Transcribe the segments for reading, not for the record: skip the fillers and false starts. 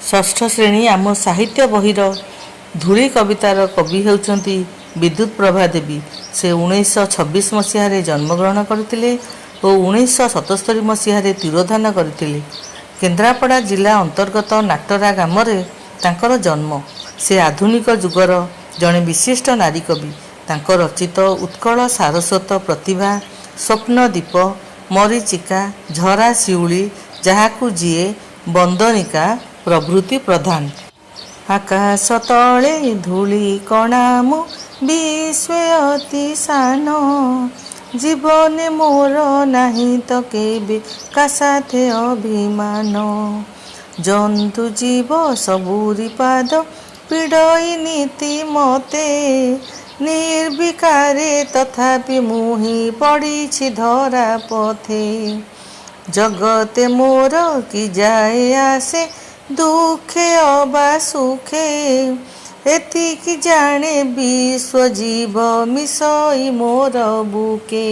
षष्ठ श्रेणी आम साहित्य बहिर धूली कवितार कवि होउचंती विद्युत प्रभा देवी। से 1926 मसीह जन्मग्रहण करते और 1977 मसीह तिरोधान करते। केन्द्रापड़ा जिला अंतर्गत नाटरा ग्राम तांकर जन्म। से आधुनिक जुगर जड़े विशिष्ट नारी कवि। तांकर रचित उत्कल सारस्वत प्रतिभा, स्वप्नदीप, मरीचिका, झरा शिउली, जहाकू जीए, बंदनिका प्रभृति प्रधान। आकाश तले धूली कणा मु विश्व अति सान, जीवन मोर नाही तो केबे का साथे अभिमान। जंतु जीव सबुरी पाद पीड़ई नीति मते, निर्विकारे तथापि मुही पड़ी धरा पथे। जगते मोर कि जाए आसे दुखे अबा सुखे, एतिकी जाने विश्व जीव मिसई मोर बुके।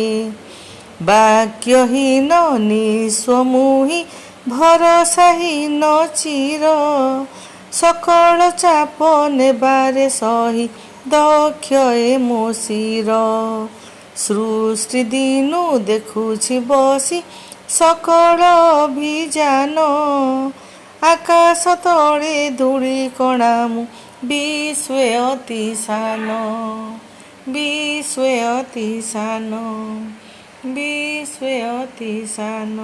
वाक्यहीन निस्व मुही भरसाहीन चिर, सकल चाप नेबारे सही दक्ष ए मो शिर। सृष्टि दिनु देखुछि बसी सकल अभिजान, आकाश तले धूली कणा मु विश्व अति सान, विश्व अति सान, विश्व अति सान।